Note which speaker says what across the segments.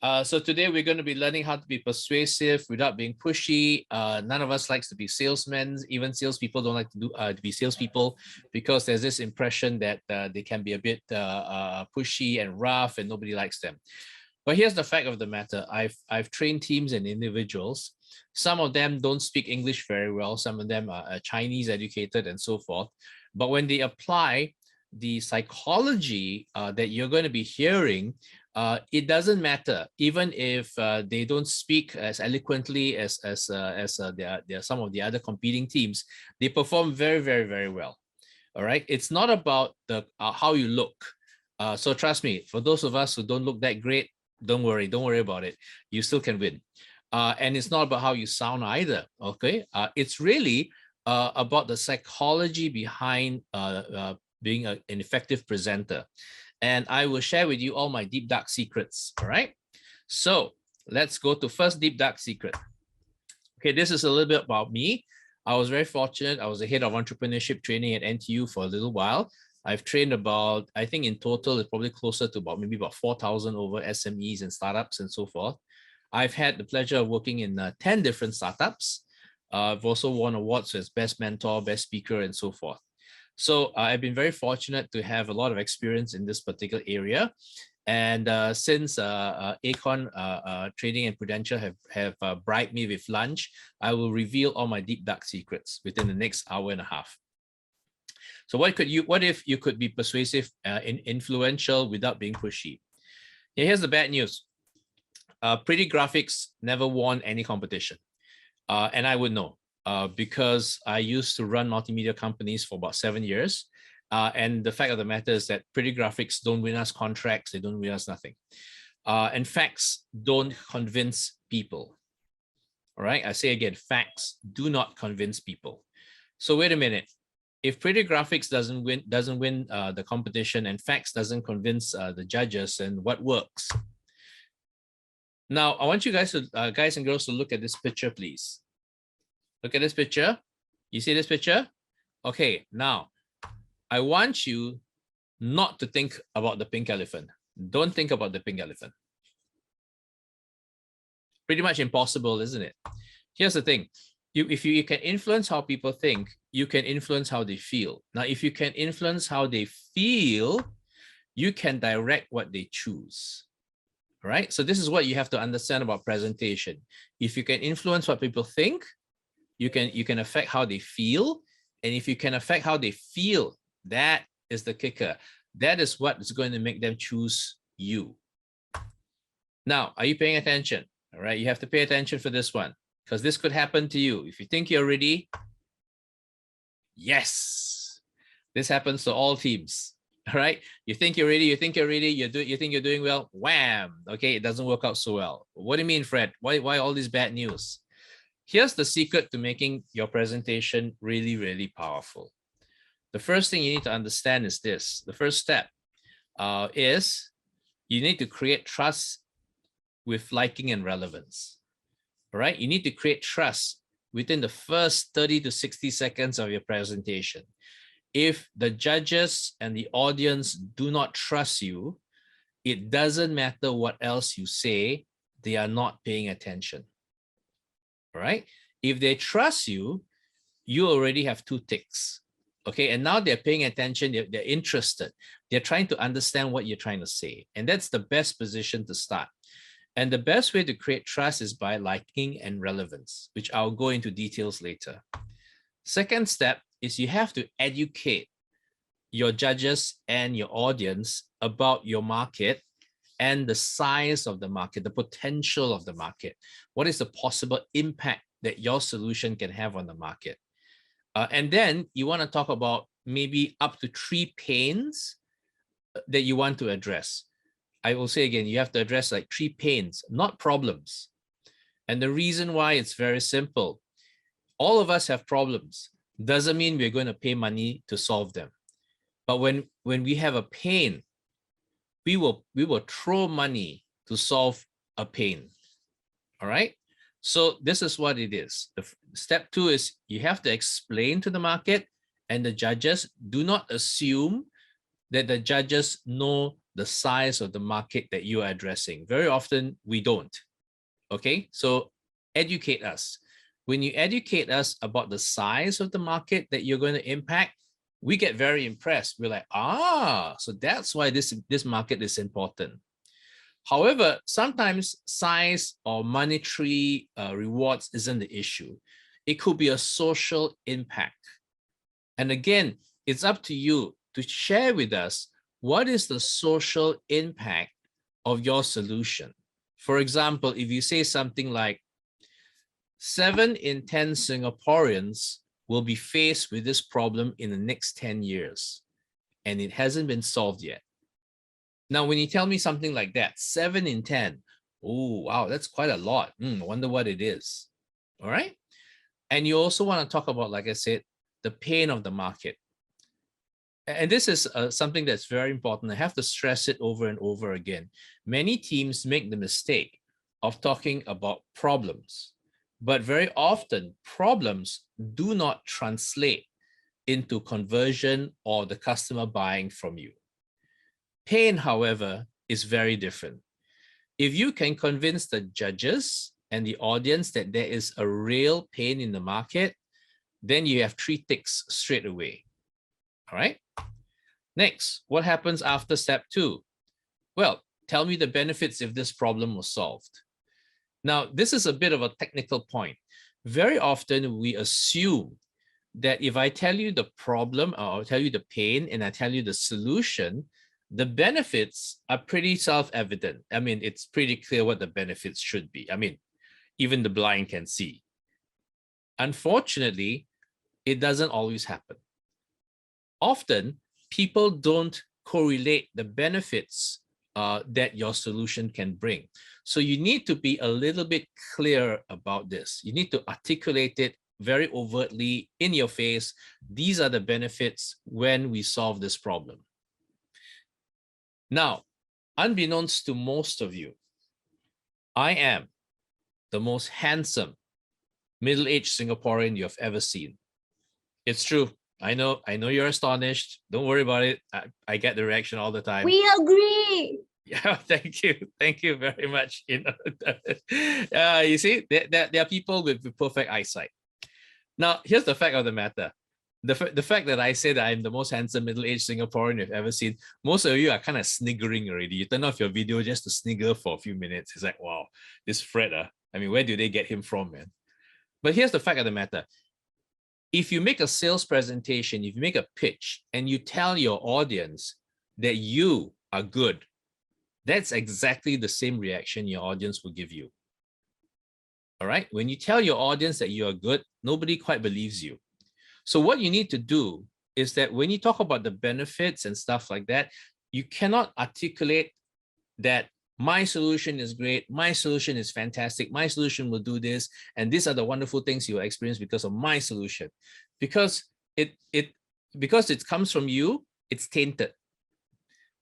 Speaker 1: So today we're going to be learning how to be persuasive without being pushy. None of us likes to be salesmen. Even salespeople don't like to be salespeople because there's this impression that they can be a bit pushy and rough and nobody likes them. But here's the fact of the matter. I've trained teams and individuals. Some of them don't speak English very well. Some of them are Chinese educated and so forth. But when they apply the psychology that you're going to be hearing, it doesn't matter, even if they don't speak as eloquently as some of the other competing teams, they perform very, very, very well. All right. It's not about the how you look. So trust me, for those of us who don't look that great, don't worry about it. You still can win. And it's not about how you sound either. Okay. It's really about the psychology behind being an effective presenter. And I will share with you all my deep, dark secrets, all right? So let's go to first deep, dark secret. Okay, this is a little bit about me. I was very fortunate. I was the head of entrepreneurship training at NTU for a little while. I've trained about, I think in total, it's probably closer to maybe about 4,000 over SMEs and startups and so forth. I've had the pleasure of working in 10 different startups. I've also won awards as best mentor, best speaker, and so forth. So I've been very fortunate to have a lot of experience in this particular area. And since Aecon Trading and Prudential have bribed me with lunch, I will reveal all my deep, dark secrets within the next hour and a half. So what if you could be persuasive and influential without being pushy? Here's the bad news. Pretty graphics never won any competition. And I would know. Because I used to run multimedia companies for about 7 years. And the fact of the matter is that pretty graphics don't win us contracts. They don't win us nothing. And facts don't convince people. All right. I say again, facts do not convince people. So wait a minute. If pretty graphics doesn't win the competition and facts doesn't convince the judges, and what works? Now, I want you guys and girls to look at this picture, please. Look at this picture. You see this picture? Okay, now I want you not to think about the pink elephant. Don't think about the pink elephant. Pretty much impossible, isn't it? Here's the thing. If you can influence how people think, you can influence how they feel. Now, if you can influence how they feel, you can direct what they choose. All right? So this is what you have to understand about presentation. If you can influence what people think, you can affect how they feel. And if you can affect how they feel, that is the kicker. That is what is going to make them choose you. Now, are you paying attention? All right, you have to pay attention for this one, because this could happen to you. If you think you're ready, yes, this happens to all teams. All right, you think you're ready, you think you're doing well, wham, okay, it doesn't work out so well. What do you mean, Fred? Why all this bad news? Here's the secret to making your presentation really, really powerful. The first thing you need to understand is this. The first step is you need to create trust with liking and relevance. All right? You need to create trust within the first 30 to 60 seconds of your presentation. If the judges and the audience do not trust you, it doesn't matter what else you say, they are not paying attention. All right. If they trust you, you already have 2 ticks. Okay. And now they're paying attention. They're interested. They're trying to understand what you're trying to say. And that's the best position to start. And the best way to create trust is by liking and relevance, which I'll go into details later. Second step is you have to educate your judges and your audience about your market and the size of the market, the potential of the market. What is the possible impact that your solution can have on the market? And then you want to talk about maybe up to 3 pains that you want to address. I will say again, you have to address like 3 pains, not problems. And the reason why it's very simple. All of us have problems. Doesn't mean we're going to pay money to solve them. But when we have a pain, we will throw money to solve a pain. All right. So this is what it is. Step 2 is you have to explain to the market and the judges. Do not assume that the judges know the size of the market that you are addressing. Very often we don't. Okay, so educate us. When you educate us about the size of the market that you're going to impact, we get very impressed. We're like, so that's why this market is important. However, sometimes size or monetary rewards isn't the issue. It could be a social impact. And again, it's up to you to share with us what is the social impact of your solution. For example, if you say something like 7 in 10 Singaporeans will be faced with this problem in the next 10 years, and it hasn't been solved yet. Now, when you tell me something like that, 7 in 10, oh, wow, that's quite a lot. I wonder what it is. All right. And you also want to talk about, like I said, the pain of the market. And this is something that's very important. I have to stress it over and over again. Many teams make the mistake of talking about problems, but very often problems do not translate into conversion or the customer buying from you. Pain, however, is very different. If you can convince the judges and the audience that there is a real pain in the market, then you have 3 ticks straight away. All right. Next, what happens after step 2? Well, tell me the benefits if this problem was solved. Now, this is a bit of a technical point. Very often we assume that if I tell you the problem, or I'll tell you the pain, and I tell you the solution, the benefits are pretty self-evident. I mean, it's pretty clear what the benefits should be. I mean, even the blind can see. Unfortunately, it doesn't always happen. Often, people don't correlate the benefits that your solution can bring. So you need to be a little bit clear about this. You need to articulate it very overtly in your face. These are the benefits when we solve this problem. Now, unbeknownst to most of you, I am the most handsome middle-aged Singaporean you have ever seen. It's true. I know you're astonished. Don't worry about it. I get the reaction all the time.
Speaker 2: We agree.
Speaker 1: Yeah, thank you very much. You see, there are people with perfect eyesight. Now, here's the fact of the matter. The fact that I say that I'm the most handsome middle-aged Singaporean you've ever seen, most of you are kind of sniggering already. You turn off your video just to snigger for a few minutes. It's like, wow, this Fred, I mean, where do they get him from, man? But here's the fact of the matter. If you make a sales presentation, if you make a pitch, and you tell your audience that you are good, that's exactly the same reaction your audience will give you. All right? When you tell your audience that you are good, nobody quite believes you. So what you need to do is that when you talk about the benefits and stuff like that, you cannot articulate that my solution is great, my solution is fantastic, my solution will do this, and these are the wonderful things you will experience because of my solution. Because it comes from you, it's tainted.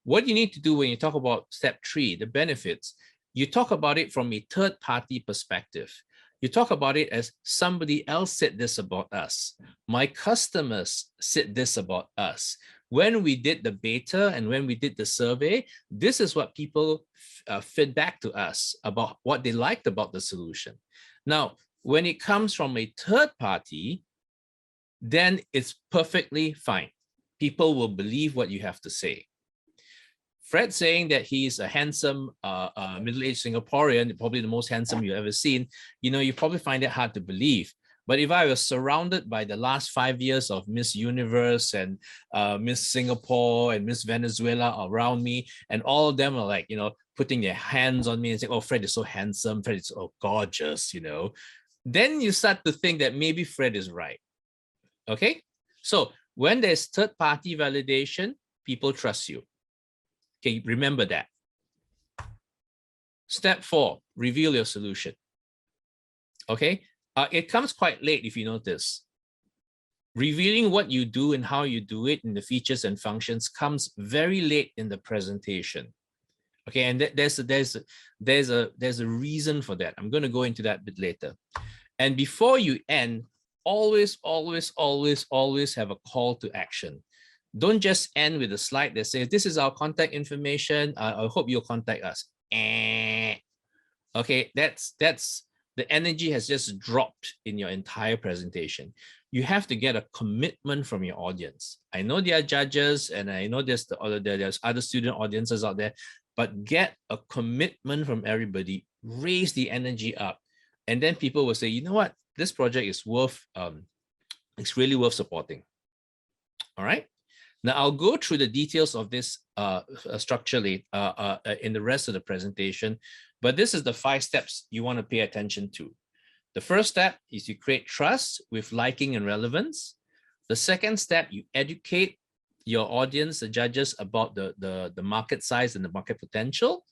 Speaker 1: What you need to do when you talk about step 3, the benefits, you talk about it from a third-party perspective. You talk about it as somebody else said this about us. My customers said this about us. When we did the beta and when we did the survey, this is what people fed back to us about what they liked about the solution. Now, when it comes from a third party, then it's perfectly fine. People will believe what you have to say. Fred saying that he's a handsome middle-aged Singaporean, probably the most handsome you've ever seen, you probably find it hard to believe. But if I was surrounded by the last 5 years of Miss Universe and Miss Singapore and Miss Venezuela around me, and all of them are like, putting their hands on me and saying, oh, Fred is so handsome, Fred is so gorgeous, then you start to think that maybe Fred is right. Okay? So when there's third-party validation, people trust you. Okay, remember that. Step 4, reveal your solution. Okay, it comes quite late if you notice. Revealing what you do and how you do it in the features and functions comes very late in the presentation. Okay, and there's a reason for that. I'm going to go into that a bit later. And before you end, always have a call to action. Don't just end with a slide that says, this is our contact information. I hope you'll contact us. Okay, that's the energy has just dropped in your entire presentation. You have to get a commitment from your audience. I know there are judges, and I know there's other student audiences out there, but get a commitment from everybody, raise the energy up, and then people will say, you know what, this project is worth, it's really worth supporting. All right. Now I'll go through the details of this structurally in the rest of the presentation, but this is the 5 steps you want to pay attention to. The first step is you create trust with liking and relevance. The second step, you educate your audience, the judges, about the market size and the market potential.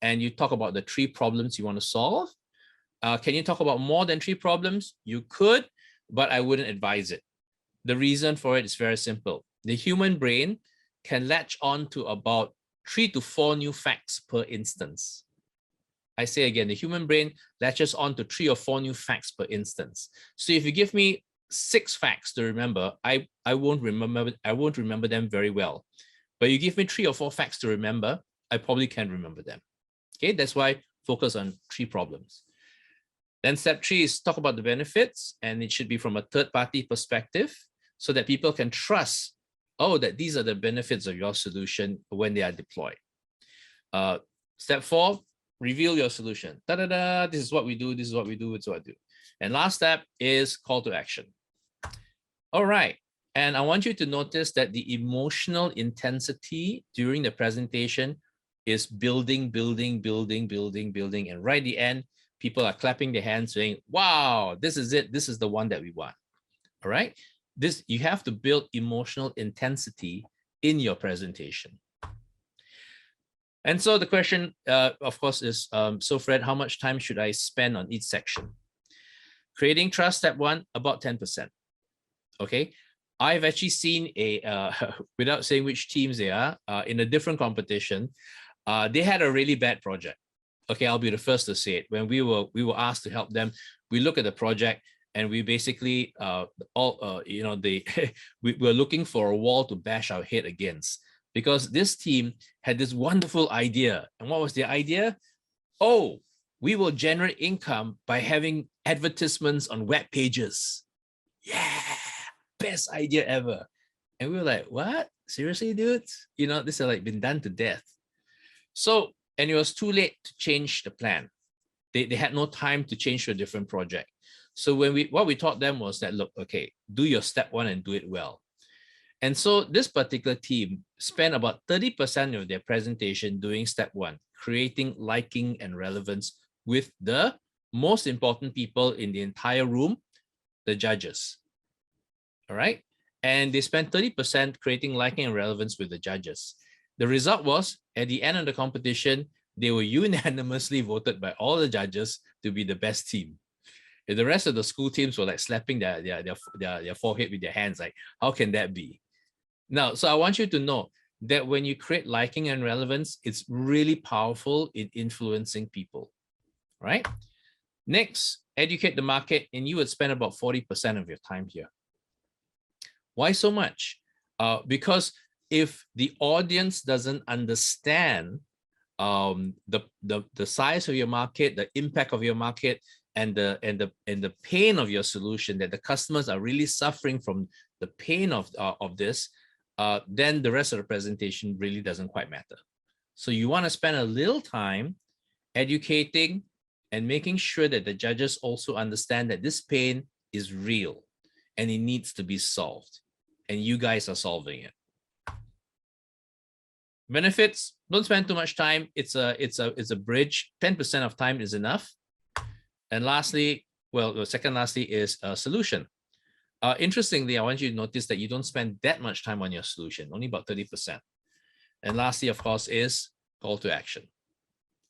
Speaker 1: And you talk about the 3 problems you want to solve. Can you talk about more than 3 problems? You could, but I wouldn't advise it. The reason for it is very simple. The human brain can latch on to about 3 to 4 new facts per instance. I say again, the human brain latches on to 3 or 4 new facts per instance. So if you give me 6 facts to remember, I won't remember them very well. But you give me 3 or 4 facts to remember, I probably can remember them. Okay, that's why focus on 3 problems. Then step 3 is talk about the benefits, and it should be from a third-party perspective so that people can trust, oh, that these are the benefits of your solution when they are deployed. Step 4, reveal your solution. Da-da-da, this is what we do, this is what we do, this is what I do. And last step is call to action. All right. And I want you to notice that the emotional intensity during the presentation is building, building, building, building, building. And right at the end, people are clapping their hands saying, wow, this is it. This is the one that we want. All right. You have to build emotional intensity in your presentation. And so the question, of course, is, so Fred, how much time should I spend on each section? Creating trust, step 1, about 10%. Okay. I've actually seen without saying which teams they are, in a different competition, they had a really bad project. Okay, I'll be the first to say it. When we were asked to help them, we look at the project and we basically we were looking for a wall to bash our head against, because this team had this wonderful idea. And what was the idea? Oh, we will generate income by having advertisements on web pages. Yeah, best idea ever. And we were like, what? Seriously, dudes? You know, this has like been done to death. So, and it was too late to change the plan. They had no time to change to a different project. So what we taught them was that, look, okay, do your step 1 and do it well. And so this particular team spent about 30% of their presentation doing step 1, creating liking and relevance with the most important people in the entire room, the judges. All right. And they spent 30% creating liking and relevance with the judges. The result was, at the end of the competition, they were unanimously voted by all the judges to be the best team. And the rest of the school teams were like slapping their forehead with their hands, like, how can that be? Now, so I want you to know that when you create liking and relevance, it's really powerful in influencing people, right? Next, educate the market, and you would spend about 40% of your time here. Why so much? Because if the audience doesn't understand the size of your market, the impact of your market, and the pain of your solution, that the customers are really suffering from the pain of this, then the rest of the presentation really doesn't quite matter. So you want to spend a little time educating and making sure that the judges also understand that this pain is real and it needs to be solved, and you guys are solving it. Benefits, don't spend too much time. It's a bridge. 10% of time is enough. And lastly, well, the second lastly is a solution. Interestingly, I want you to notice that you don't spend that much time on your solution, only about 30%. And lastly, of course, is call to action.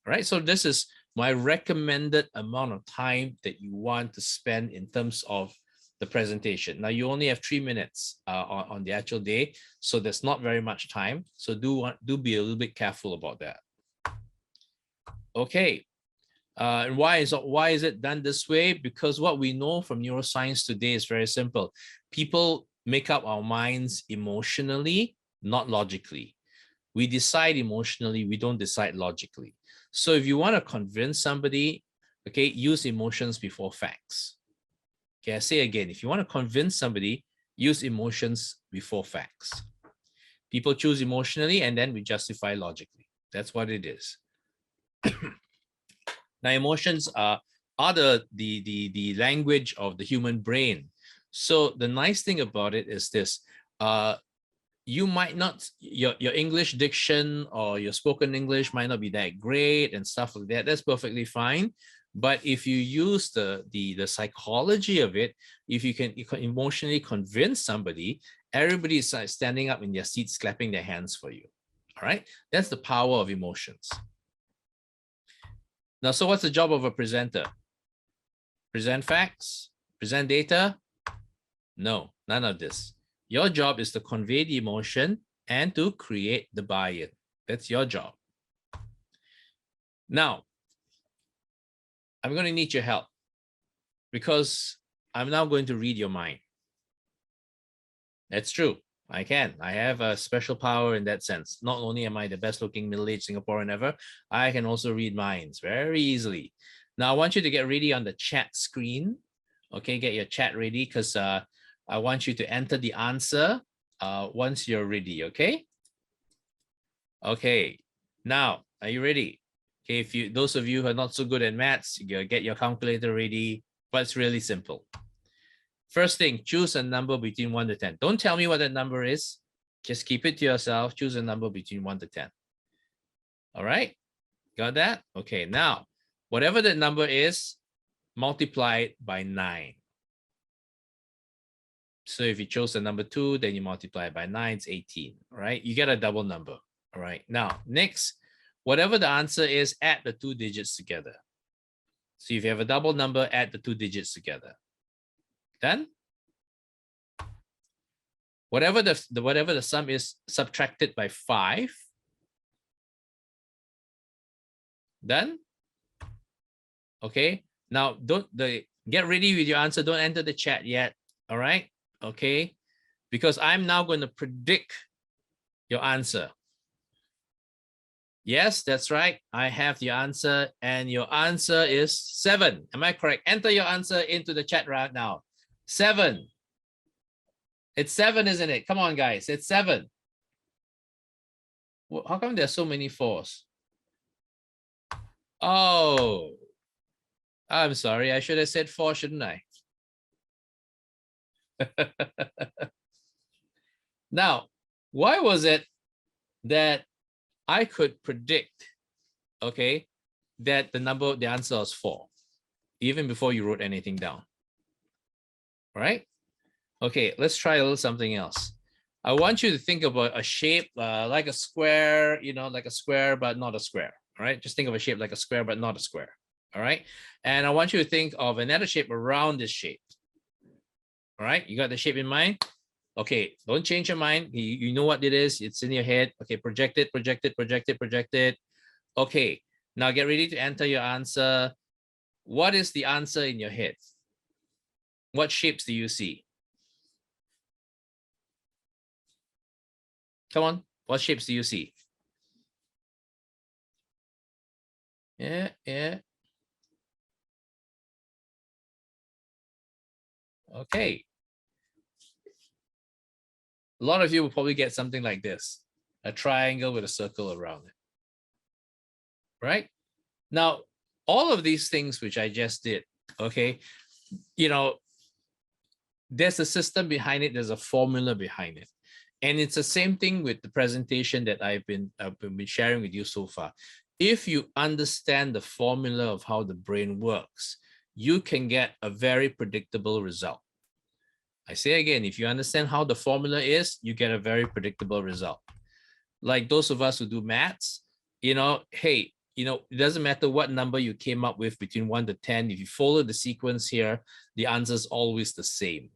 Speaker 1: All right, so this is my recommended amount of time that you want to spend in terms of the presentation. Now, you only have 3 minutes on the actual day, so there's not very much time. So do be a little bit careful about that. Okay. And why is it done this way? Because what we know from neuroscience today is very simple. People make up our minds emotionally, not logically. We decide emotionally, we don't decide logically. So if you want to convince somebody, okay, use emotions before facts. Okay, I say again, if you want to convince somebody, use emotions before facts. People choose emotionally and then we justify logically. That's what it is. Now, emotions are the language of the human brain. So the nice thing about it is this. You might not, your English diction or your spoken English might not be that great and stuff like that. That's perfectly fine. But if you use the psychology of it, if you can emotionally convince somebody, everybody is standing up in their seats, clapping their hands for you. All right. That's the power of emotions. Now, so what's the job of a presenter? Present facts? Present data? No, none of this. Your job is to convey the emotion and to create the buy-in. That's your job. Now, I'm going to need your help because I'm now going to read your mind. That's true. I can. I have a special power in that sense. Not only am I the best looking middle-aged Singaporean ever, I can also read minds very easily. Now, I want you to get ready on the chat screen. Okay, get your chat ready because I want you to enter the answer once you're ready, okay? Okay, now, are you ready? Okay, if you, those of you who are not so good at maths, you get your calculator ready, but it's really simple. First thing, choose a number between 1 to 10. Don't tell me what that number is. Just keep it to yourself. Choose a number between 1 to 10. All right, got that? Okay, now, whatever that number is, multiply it by 9. So if you chose the number 2, then you multiply it by 9, it's 18. All right, you get a double number. All right, now, next, whatever the answer is, add the 2 digits together. So if you have a double number, add the 2 digits together. Done? Whatever the sum is, subtracted by 5. Done? Okay. Now get ready with your answer. Don't enter the chat yet. All right. Okay. Because I'm now going to predict your answer. Yes, that's right. I have the answer, and your answer is 7. Am I correct? Enter your answer into the chat right now. 7. It's 7, isn't it? Come on, guys. It's 7. Well, how come there's so many 4s? Oh, I'm sorry. I should have said 4, shouldn't I? Now, why was it that I could predict, okay, that the answer was 4, even before you wrote anything down? All right? Okay, let's try a little something else. I want you to think about a shape like a square, like a square, but not a square. All right, just think of a shape like a square, but not a square. All right, and I want you to think of another shape around this shape. All right, you got the shape in mind? Okay, don't change your mind. You know what it is. It's in your head. Okay, project it, project it, project it, project it. Okay, now get ready to enter your answer. What is the answer in your head? What shapes do you see? Come on, what shapes do you see? Yeah. Okay. A lot of you will probably get something like this, a triangle with a circle around it. Right? Now, all of these things which I just did, okay, there's a system behind it, there's a formula behind it. And it's the same thing with the presentation that I've been sharing with you so far. If you understand the formula of how the brain works, you can get a very predictable result. I say again, if you understand how the formula is, you get a very predictable result. Like those of us who do maths, hey, it doesn't matter what number you came up with between 1 to 10. If you follow the sequence here, the answer is always the same.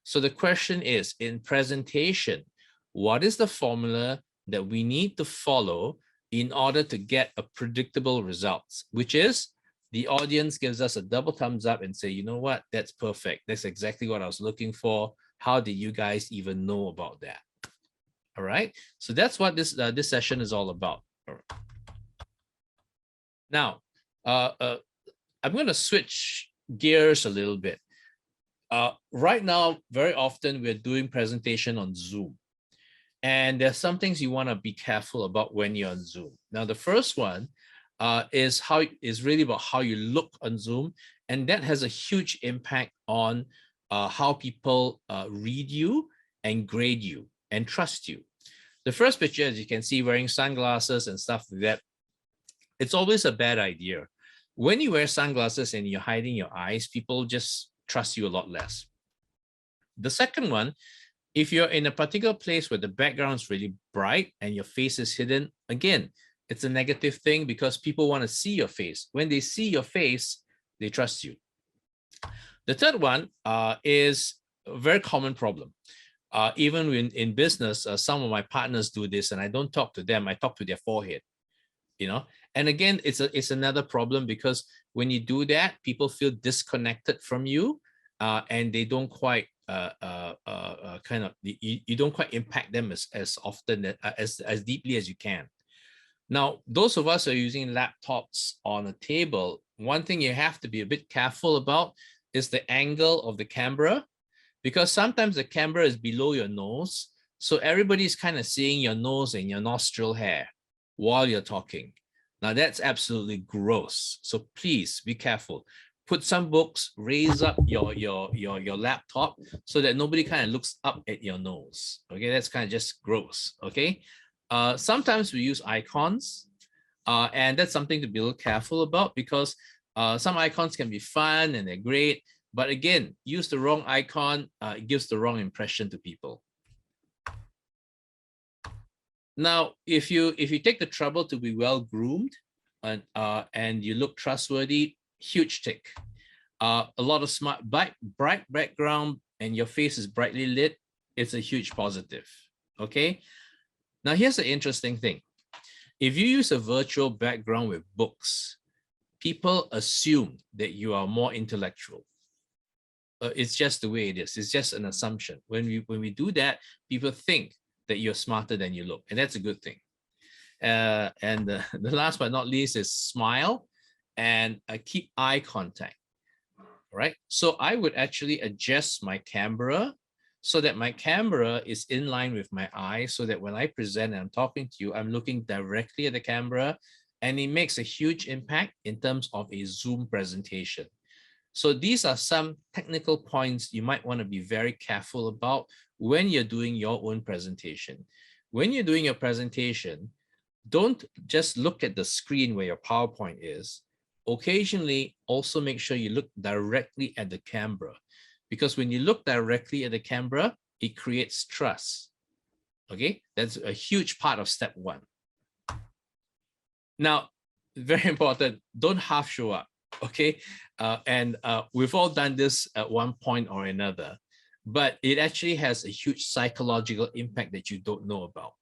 Speaker 1: So the question is, in presentation, what is the formula that we need to follow in order to get a predictable results, which is the audience gives us a double thumbs up and say, you know what, that's perfect. That's exactly what I was looking for. How did you guys even know about that? All right. So that's what this session is all about. All right. Now, I'm going to switch gears a little bit. Right now, very often we're doing presentation on Zoom. And there's some things you want to be careful about when you're on Zoom. Now, the first one is really about how you look on Zoom. And that has a huge impact on how people read you and grade you and trust you. The first picture, as you can see, wearing sunglasses and stuff like that, it's always a bad idea. When you wear sunglasses and you're hiding your eyes, people just trust you a lot less. The second one, if you're in a particular place where the background is really bright and your face is hidden, again, it's a negative thing because people want to see your face. When they see your face, they trust you. The third one is a very common problem. Even in business, some of my partners do this, and I don't talk to them. I talk to their forehead. And again, it's another problem because when you do that, people feel disconnected from you, and they don't quite you don't quite impact them as often as deeply as you can. Now, those of us who are using laptops on a table, one thing you have to be a bit careful about is the angle of the camera, because sometimes the camera is below your nose, so everybody's kind of seeing your nose and your nostril hair while you're talking. Now, that's absolutely gross. So please be careful. Put some books, raise up your laptop so that nobody kind of looks up at your nose. Okay, that's kind of just gross. Okay. Sometimes we use icons, and that's something to be a little careful about because some icons can be fun and they're great, but again, use the wrong icon, it gives the wrong impression to people. Now, if you take the trouble to be well groomed and you look trustworthy, huge tick. A lot of smart, bright background, and your face is brightly lit, it's a huge positive. Okay. Now, here's the interesting thing. If you use a virtual background with books, people assume that you are more intellectual. It's just the way it is. It's just an assumption. When we do that, people think that you're smarter than you look, and that's a good thing. And the last but not least is smile and keep eye contact. Right? So I would actually adjust my camera so that my camera is in line with my eye, so that when I present and I'm talking to you, I'm looking directly at the camera, and it makes a huge impact in terms of a Zoom presentation. So these are some technical points you might want to be very careful about when you're doing your own presentation. When you're doing your presentation, don't just look at the screen where your PowerPoint is. Occasionally, also make sure you look directly at the camera, because when you look directly at the camera, it creates trust. Okay, that's a huge part of step one. Now, very important, don't half show up. Okay, we've all done this at one point or another, but it actually has a huge psychological impact that you don't know about.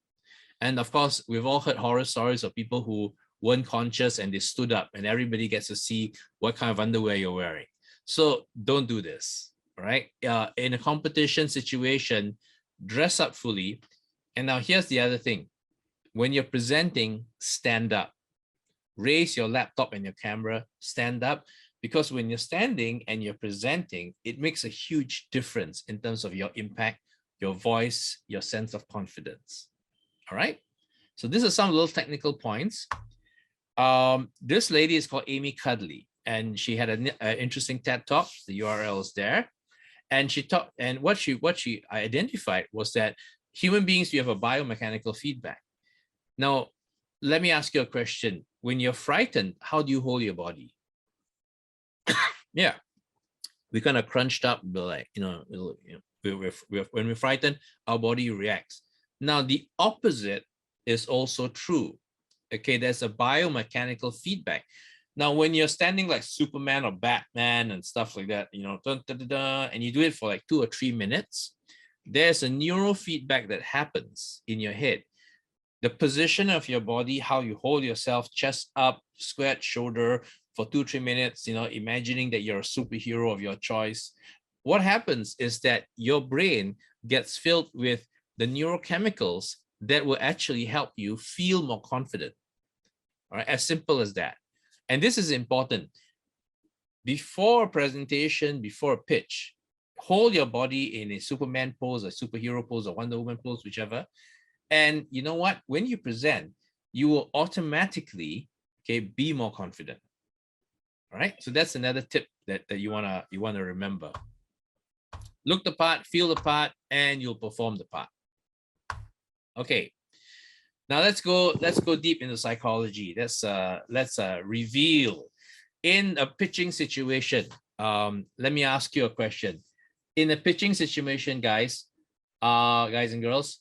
Speaker 1: And of course, we've all heard horror stories of people who weren't conscious and they stood up, and everybody gets to see what kind of underwear you're wearing. So don't do this, right? In a competition situation, dress up fully. And now here's the other thing. When you're presenting, stand up. Raise your laptop and your camera, stand up, because when you're standing and you're presenting, it makes a huge difference in terms of your impact, your voice, your sense of confidence. All right. So these are some little technical points. This lady is called Amy Cudley, and she had an interesting TED Talk. The URL is there. And she talked, and what she identified was that human beings, we have a biomechanical feedback. Now, let me ask you a question. When you're frightened, how do you hold your body? Yeah, we're kind of crunched up, but like, when we're frightened, our body reacts. Now, the opposite is also true. Okay, there's a biomechanical feedback. Now, when you're standing like Superman or Batman and stuff like that, and you do it for like 2 or 3 minutes, there's a neurofeedback that happens in your head. The position of your body, how you hold yourself, chest up, squared shoulder for 2 or 3 minutes, imagining that you're a superhero of your choice. what happens is that your brain gets filled with the neurochemicals that will actually help you feel more confident. All right, as simple as that. And this is important. Before a presentation, before a pitch, hold your body in a Superman pose, a superhero pose, or Wonder Woman pose, whichever. And you know what? When you present, you will automatically, okay, be more confident. All right. So that's another tip that you wanna remember. Look the part, feel the part, and you'll perform the part. Okay. Now let's go deep into psychology. Let's reveal. In a pitching situation, let me ask you a question. In a pitching situation, guys and girls,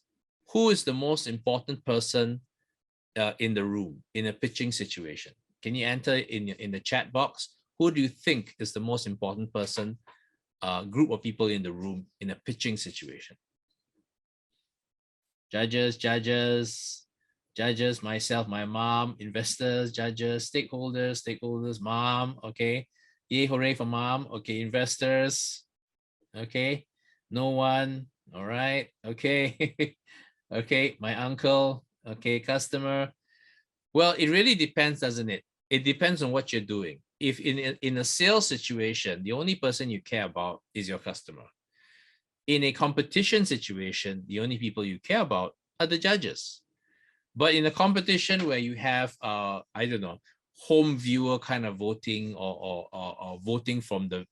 Speaker 1: who is the most important person in the room in a pitching situation? Can you enter in the chat box? Who do you think is the most important person, group of people in the room in a pitching situation? Judges, myself, my mom, investors, judges, stakeholders, mom, okay. Yay, hooray for mom. Okay, investors. Okay, no one. All right, okay. Okay, my uncle. Okay, customer. Well, it really depends, doesn't it? It depends on what you're doing. If in a sales situation, the only person you care about is your customer. In a competition situation, the only people you care about are the judges. But in a competition where you have, I don't know, home viewer kind of voting or voting from the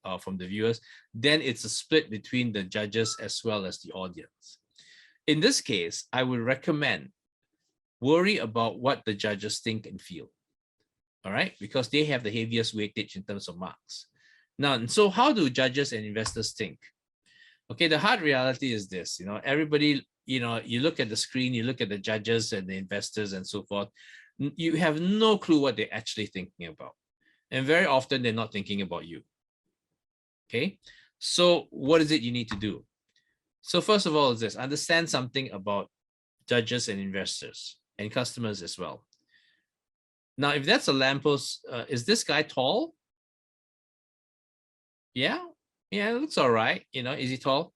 Speaker 1: viewers, then it's a split between the judges as well as the audience. In this case, I would recommend worry about what the judges think and feel. All right, because they have the heaviest weightage in terms of marks. Now, so how do judges and investors think? Okay, the hard reality is this, everybody, you look at the screen, you look at the judges and the investors and so forth, you have no clue what they're actually thinking about. And very often they're not thinking about you. Okay, so what is it you need to do? So first of all is this, understand something about judges and investors and customers as well. Now, if that's a lamppost, is this guy tall? Yeah, it looks all right. Is he tall?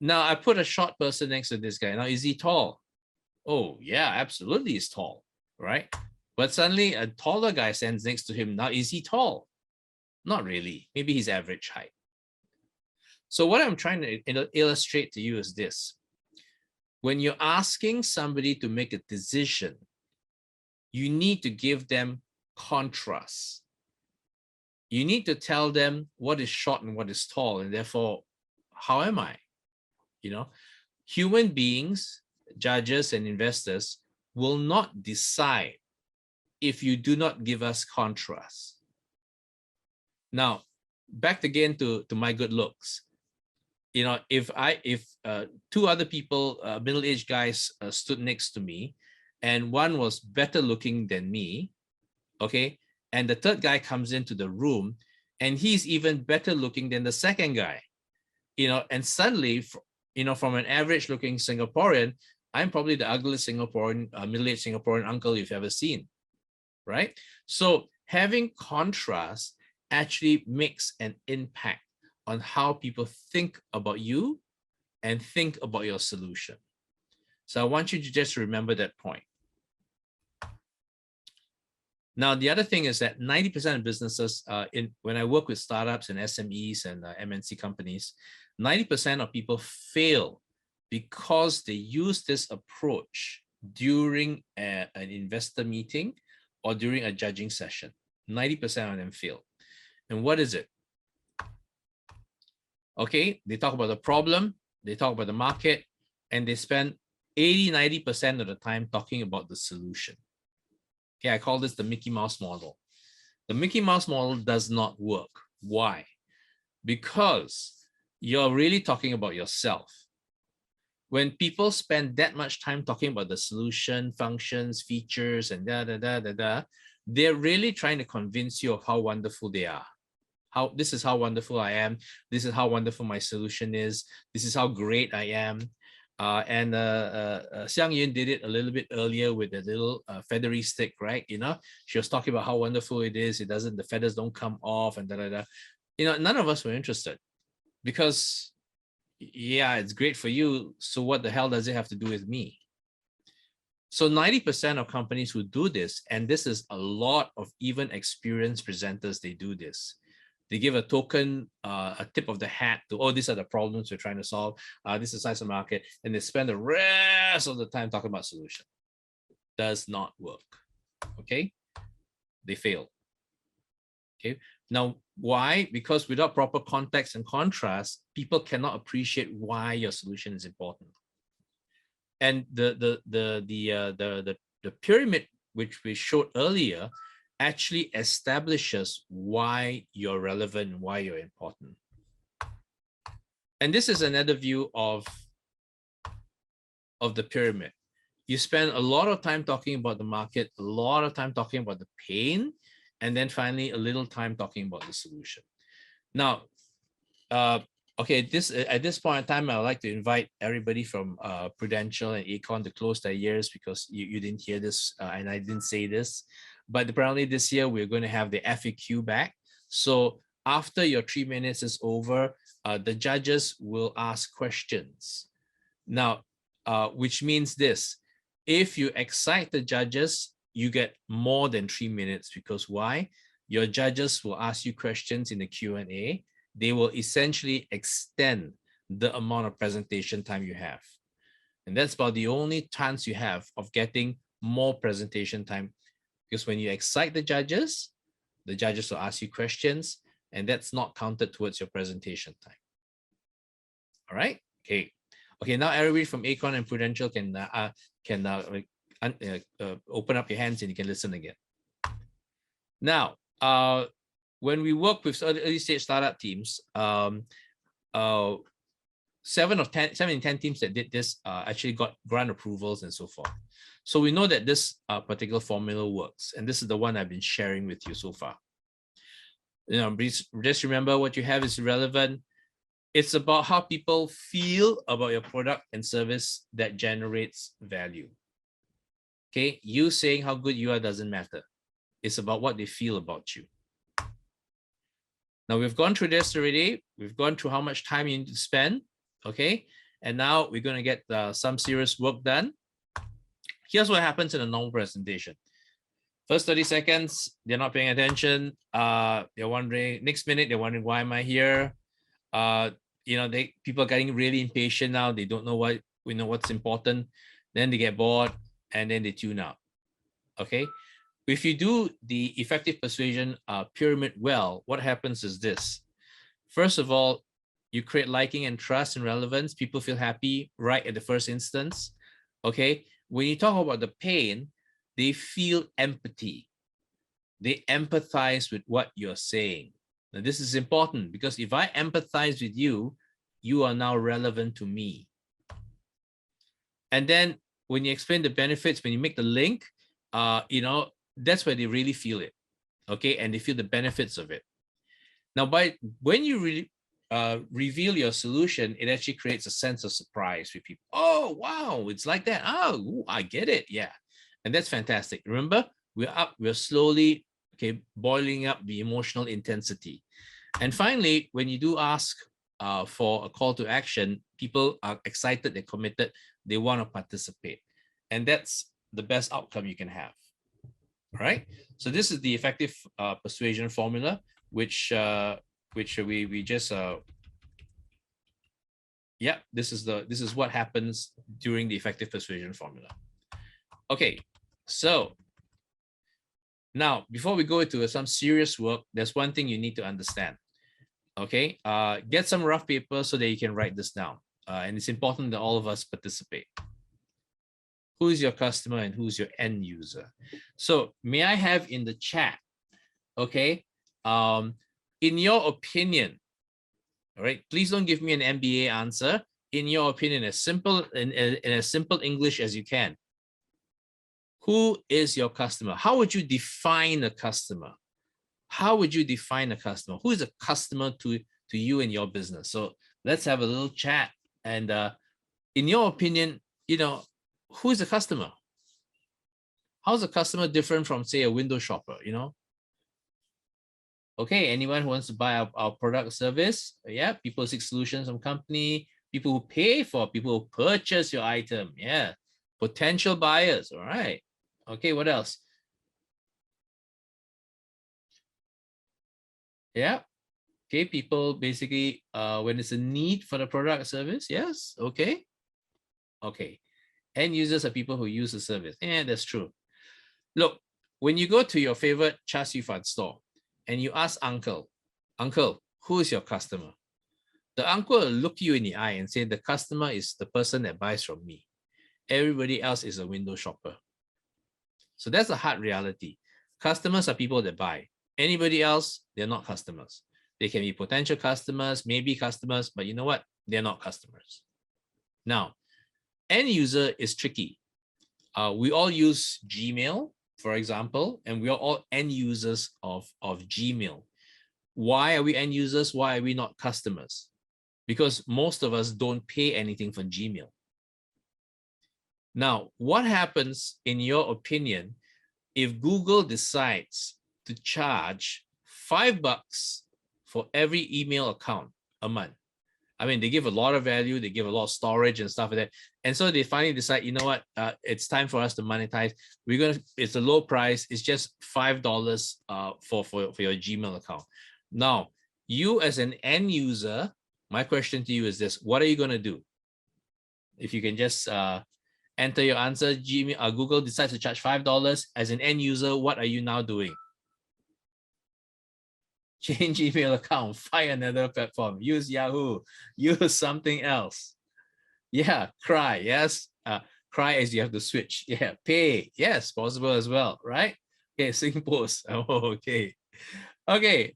Speaker 1: Now, I put a short person next to this guy. Now, is he tall? Oh, yeah, absolutely he's tall, right? But suddenly a taller guy stands next to him. Now, is he tall? Not really. Maybe he's average height. So what I'm trying to illustrate to you is this. When you're asking somebody to make a decision, you need to give them contrast. You need to tell them what is short and what is tall, and therefore, how am I? Human beings, judges and investors will not decide if you do not give us contrast. Now, back again to my good looks. If two other people, middle-aged guys, stood next to me, and one was better looking than me, okay, and the third guy comes into the room, and he's even better looking than the second guy, and suddenly, from an average looking Singaporean, I'm probably the ugliest Singaporean, middle-aged Singaporean uncle you've ever seen, right? So having contrast actually makes an impact on how people think about you and think about your solution. So I want you to just remember that point. Now, the other thing is that 90% of businesses, when I work with startups and SMEs and MNC companies, 90% of people fail because they use this approach during an investor meeting or during a judging session. 90% of them fail. And what is it? Okay, they talk about the problem, they talk about the market, and they spend 80-90% of the time talking about the solution. Okay, I call this the Mickey Mouse model. The Mickey Mouse model does not work. Why? Because you're really talking about yourself. When people spend that much time talking about the solution, functions, features, and they're really trying to convince you of how wonderful they are. This is how wonderful I am. This is how wonderful my solution is. This is how great I am. Xiang Yun did it a little bit earlier with the little feathery stick, right? She was talking about how wonderful it is. The feathers don't come off and none of us were interested. Because yeah, it's great for you. So what the hell does it have to do with me? So 90% of companies who do this, and this is a lot of even experienced presenters, they do this. They give a token, a tip of the hat to, oh, these are the problems we're trying to solve. This is the size of the market. And they spend the rest of the time talking about solution. Does not work. Okay. They fail. Okay. Now, why? Because without proper context and contrast, people cannot appreciate why your solution is important. And the pyramid which we showed earlier actually establishes why you're relevant, why you're important. And this is another view of the pyramid. You spend a lot of time talking about the market, a lot of time talking about the pain, and then finally a little time talking about the solution. Now, okay, at this point in time, I would like to invite everybody from Prudential and Econ to close their ears, because you didn't hear this and I didn't say this. But apparently this year we're going to have the FAQ back. So after your 3 minutes is over, the judges will ask questions. Now, which means this: if you excite the judges, you get more than 3 minutes, because why? Your judges will ask you questions in the Q&A. They will essentially extend the amount of presentation time you have. And that's about the only chance you have of getting more presentation time, because when you excite the judges will ask you questions, and that's not counted towards your presentation time. All right. Okay. Okay. Now everybody from Acorn and Prudential can open up your hands and you can listen again. Now, when we work with early stage startup teams, 7 in 10 teams that did this actually got grant approvals and so forth. So we know that this particular formula works, and this is the one I've been sharing with you so far. You know, just remember, what you have is relevant. It's about how people feel about your product and service that generates value. Okay, you saying how good you are doesn't matter. It's about what they feel about you. Now, we've gone through this already. We've gone through how much time you need to spend. Okay, and now we're going to get some serious work done. Here's what happens in a normal presentation. First 30 seconds, they're not paying attention. They're wondering, next minute, they're wondering, why am I here? You know, people are getting really impatient now. They don't know what's important. Then they get bored and then they tune out. Okay. If you do the effective persuasion pyramid well, what happens is this. First of all, you create liking and trust and relevance. People feel happy right at the first instance. Okay. When you talk about the pain, they feel empathy. They empathize with what you're saying. Now, this is important, because if I empathize with you, you are now relevant to me. And then when you explain the benefits, when you make the link, you know, that's where they really feel it. Okay. And they feel the benefits of it. Now, when you really reveal your solution, it actually creates a sense of surprise with people. Oh, wow, it's like that. Oh, I get it. Yeah. And that's fantastic. Remember, we're slowly, okay, boiling up the emotional intensity. And finally, when you do ask for a call to action, people are excited, they're committed, they want to participate. And that's the best outcome you can have. All right. So this is the effective persuasion formula, which we just yeah, this is what happens during the effective persuasion formula. Okay, so now before we go into some serious work, there's one thing you need to understand. Okay, get some rough paper so that you can write this down, and it's important that all of us participate. Who is your customer and who's your end user? So may I have in the chat, okay, in your opinion, all right, please don't give me an MBA answer. In your opinion, as simple in as simple English as you can. Who is your customer? How would you define a customer? How would you define a customer? Who is a customer to you and your business? So let's have a little chat. And in your opinion, you know, who is a customer? How's a customer different from, say, a window shopper, you know? Okay, anyone who wants to buy our product or service? Yeah, people seek solutions from company, people who pay for, people who purchase your item. Yeah, potential buyers. All right. Okay, what else? Yeah. Okay, people basically when it's a need for the product or service. Yes. Okay. Okay. End users are people who use the service. Yeah, that's true. Look, when you go to your favorite char siu fan store and you ask uncle, who is your customer? The uncle will look you in the eye and say, the customer is the person that buys from me. Everybody else is a window shopper. So that's a hard reality. Customers are people that buy. Anybody else, they're not customers. They can be potential customers, maybe customers, but you know what? They're not customers. Now, end user is tricky. We all use Gmail, for example, and we are all end users of Gmail. Why are we end users? Why are we not customers? Because most of us don't pay anything for Gmail. Now, what happens, in your opinion, if Google decides to charge $5 for every email account a month? I mean, they give a lot of value, they give a lot of storage and stuff like that. And so they finally decide, you know what, it's time for us to monetize. It's a low price, it's just $5 for your Gmail account. Now, you as an end user, my question to you is this: what are you going to do? If you can just enter your answer. Google decides to charge $5 as an end user. What are you now doing? Change email account, find another platform, use Yahoo, use something else. Yeah, cry. Yes, cry as you have to switch. Yeah, pay. Yes, possible as well, right? Okay, sing post. Oh, okay. Okay.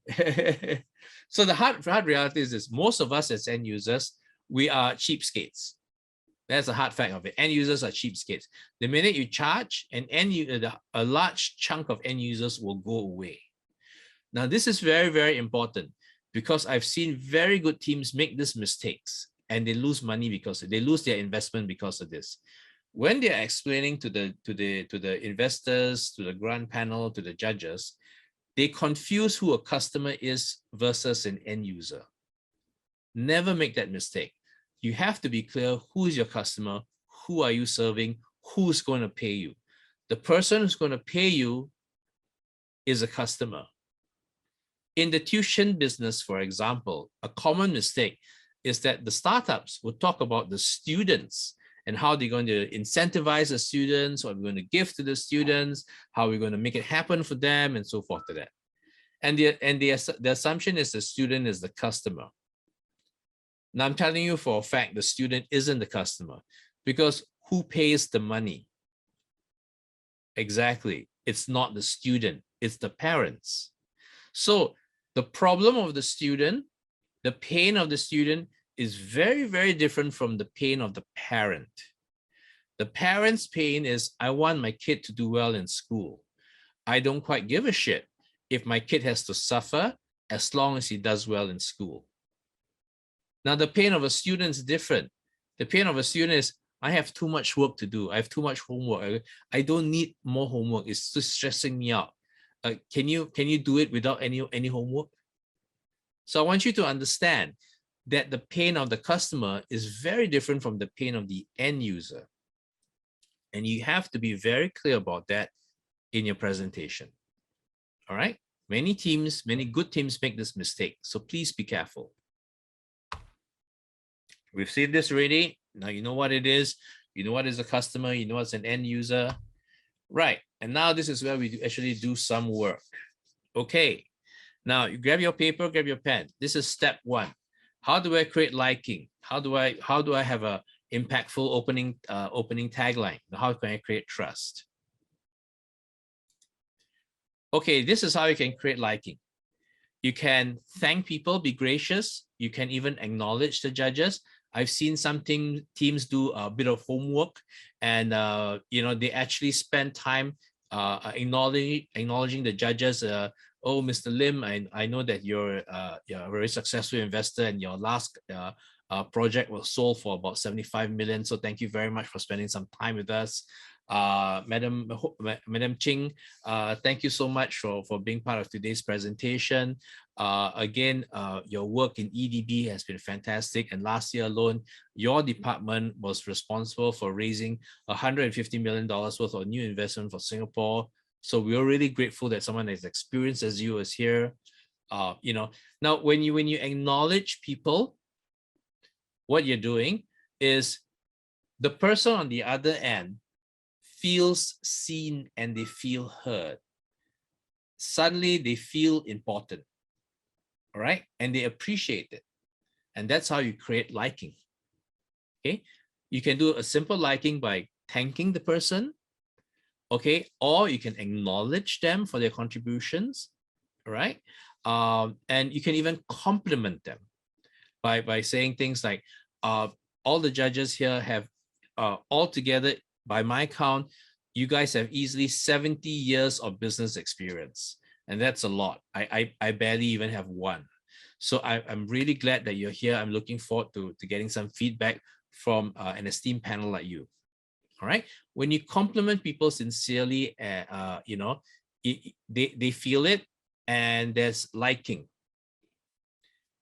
Speaker 1: So the hard reality is this: most of us as end users, we are cheapskates. That's a hard fact of it. End users are cheapskates. The minute you charge, a large chunk of end users will go away. Now, this is very, very important because I've seen very good teams make these mistakes and they lose money because they lose their investment because of this. When they're explaining to the investors, to the grant panel, to the judges, they confuse who a customer is versus an end user. Never make that mistake. You have to be clear: who is your customer? Who are you serving? Who's going to pay you? The person who's going to pay you is a customer. In the tuition business, for example, a common mistake is that the startups will talk about the students and how they're going to incentivize the students, what we're going to give to the students, how we're going to make it happen for them, and so forth to that. And the assumption is the student is the customer. Now, I'm telling you for a fact, the student isn't the customer, because who pays the money? Exactly. It's not the student, it's the parents. So the problem of the student, the pain of the student is very, very different from the pain of the parent. The parent's pain is, I want my kid to do well in school. I don't quite give a shit if my kid has to suffer as long as he does well in school. Now, the pain of a student is different. The pain of a student is, I have too much work to do. I have too much homework. I don't need more homework. It's just stressing me out. Can you do it without any homework? So I want you to understand that the pain of the customer is very different from the pain of the end user. And you have to be very clear about that in your presentation. All right? Many good teams make this mistake. So please be careful. We've seen this already. Now you know what it is. You know what is a customer. You know what's an end user. Right. And now this is where we actually do some work. Okay. Now you grab your paper, grab your pen. This is step one. How do I create liking? How do I have a impactful opening tagline? How can I create trust? Okay, this is how you can create liking. You can thank people, be gracious. You can even acknowledge the judges. I've seen some teams do a bit of homework, and they actually spend time acknowledging the judges. Oh, Mr. Lim, I know that you're a very successful investor, and your last project was sold for about 75 million. So thank you very much for spending some time with us. Madam Ching, thank you so much for being part of today's presentation. Again, your work in EDB has been fantastic. And last year alone, your department was responsible for raising $150 million worth of new investment for Singapore. So we're really grateful that someone as experienced as you is here. Now when you acknowledge people, what you're doing is the person on the other end feels seen and they feel heard. Suddenly they feel important, all right? And they appreciate it. And that's how you create liking, okay? You can do a simple liking by thanking the person, okay? Or you can acknowledge them for their contributions, all right? And you can even compliment them by saying things like, all the judges here have all together, by my count, you guys have easily 70 years of business experience. And that's a lot. I barely even have one. So I'm really glad that you're here. I'm looking forward to getting some feedback from an esteemed panel like you. All right. When you compliment people sincerely, they feel it and there's liking.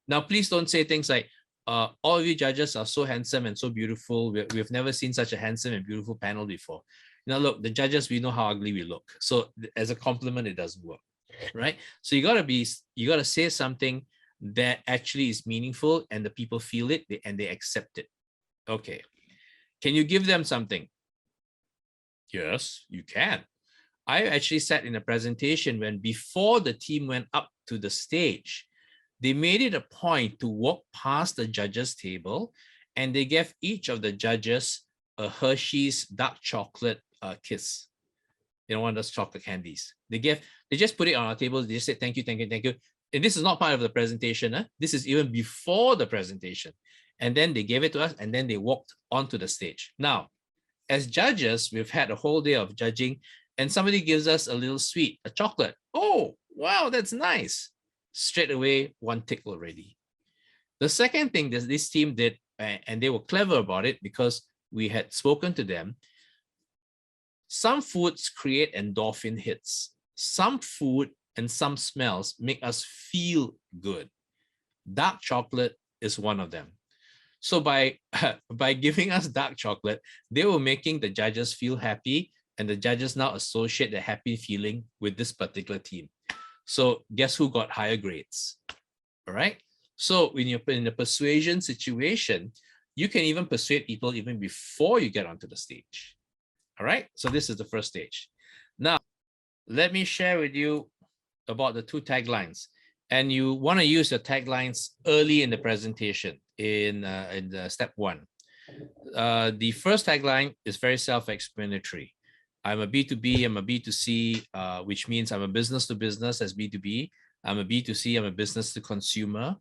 Speaker 1: Now, please don't say things like, all of you judges are so handsome and so beautiful. We've never seen such a handsome and beautiful panel before. Now, look, the judges, we know how ugly we look. So as a compliment, it doesn't work, right? So you gotta say something that actually is meaningful and the people feel it and they accept it. Okay. Can you give them something? Yes, you can. I actually sat in a presentation when before the team went up to the stage, they made it a point to walk past the judges' table and they gave each of the judges a Hershey's dark chocolate kiss. One of those chocolate candies. They just put it on our table. They just said, thank you, thank you, thank you. And this is not part of the presentation. This is even before the presentation. And then they gave it to us and then they walked onto the stage. Now, as judges, we've had a whole day of judging and somebody gives us a little sweet, a chocolate. Oh, wow, that's nice. Straight away, one tick already. The second thing that this team did, and they were clever about it because we had spoken to them, some foods create endorphin hits. Some food and some smells make us feel good. Dark chocolate is one of them. So by giving us dark chocolate, they were making the judges feel happy, and the judges now associate the happy feeling with this particular team. So guess who got higher grades? All right. So when you're in a persuasion situation, you can even persuade people even before you get onto the stage. All right. So this is the first stage. Now, let me share with you about the two taglines. And you want to use the taglines early in the presentation in step one. The first tagline is very self-explanatory. I'm a B2B, I'm a B2C, which means I'm a business to business as B2B. I'm a B2C, I'm a business to consumer.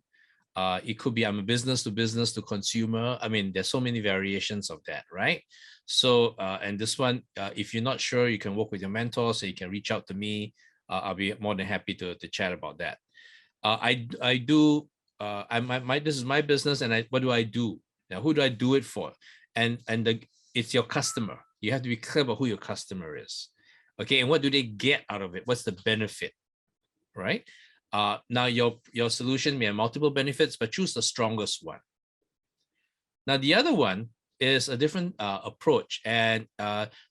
Speaker 1: It could be I'm a business to consumer. I mean, there's so many variations of that, right? So, and this one, if you're not sure, you can work with your mentor, so you can reach out to me. I'll be more than happy to chat about that. This is my business, and what do I do? Now, who do I do it for? And it's your customer. You have to be clear about who your customer is. Okay, and what do they get out of it? What's the benefit, right? Now your solution may have multiple benefits, but choose the strongest one. Now the other one is a different approach, and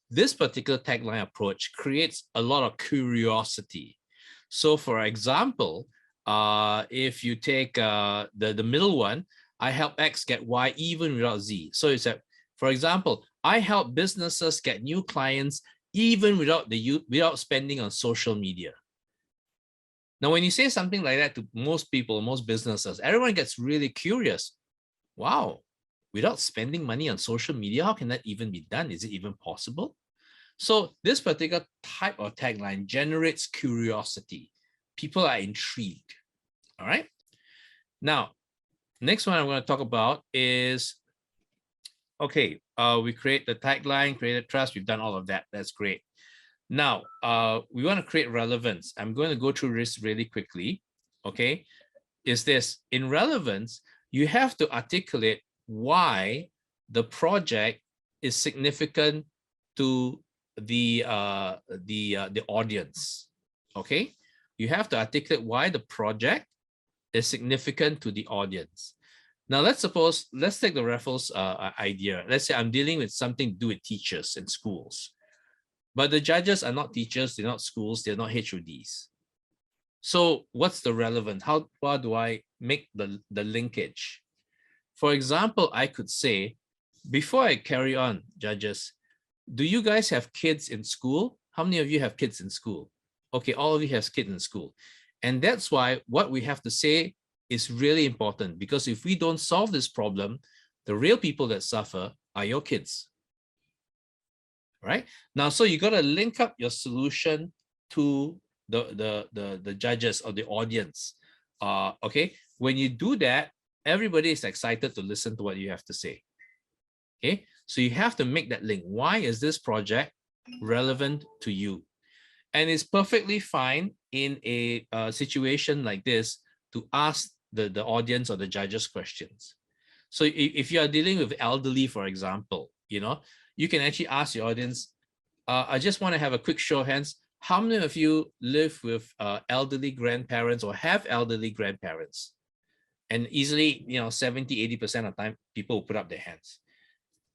Speaker 1: this particular tagline approach creates a lot of curiosity. So for example, if you take the middle one, I help X get Y even without Z. So it's that, for example, I help businesses get new clients even without spending on social media. Now, when you say something like that to most people, most businesses, everyone gets really curious. Wow, without spending money on social media, how can that even be done? Is it even possible? So this particular type of tagline generates curiosity. People are intrigued. All right. Now, next one I'm going to talk about is, okay, we create the tagline, created trust. We've done all of that. That's great. Now, we want to create relevance. I'm going to go through this really quickly. Okay. Is this in relevance? You have to articulate why the project is significant to the audience. Okay, you have to articulate why the project is significant to the audience. Now, let's take the Raffles idea. Let's say I'm dealing with something to do with teachers in schools, but the judges are not teachers, they're not schools, they're not HODs. So what's the relevant? How do I make the linkage? For example, I could say, before I carry on, judges, do you guys have kids in school? How many of you have kids in school? Okay, all of you have kids in school. And that's why what we have to say is really important, because if we don't solve this problem, the real people that suffer are your kids. Right? Now, so you got to link up your solution to the judges or the audience. Okay, when you do that, everybody is excited to listen to what you have to say. Okay, so you have to make that link. Why is this project relevant to you? And it's perfectly fine in a situation like this to ask the audience or the judges questions. So if you are dealing with elderly, for example, you can actually ask your audience, I just want to have a quick show of hands. How many of you live with elderly grandparents or have elderly grandparents? And easily, 70–80% of the time, people will put up their hands.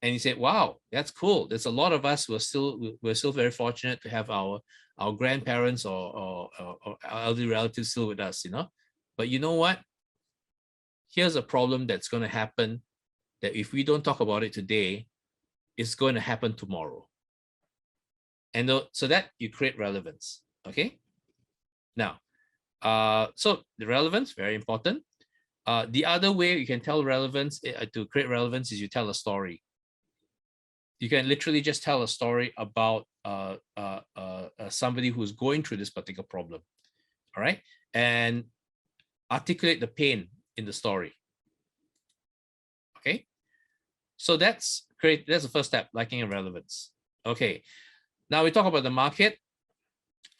Speaker 1: And you say, wow, that's cool. There's a lot of us who are we're still very fortunate to have our grandparents or elderly relatives still with us, But you know what? Here's a problem that's going to happen, that if we don't talk about it today, it's going to happen tomorrow. And so that you create relevance. Okay. Now, so the relevance, very important. The other way you can tell relevance, to create relevance, is you tell a story. You can literally just tell a story about somebody who's going through this particular problem. All right. And articulate the pain in the story. Okay. So that's great. That's the first step, liking and relevance. Okay. Now we talk about the market.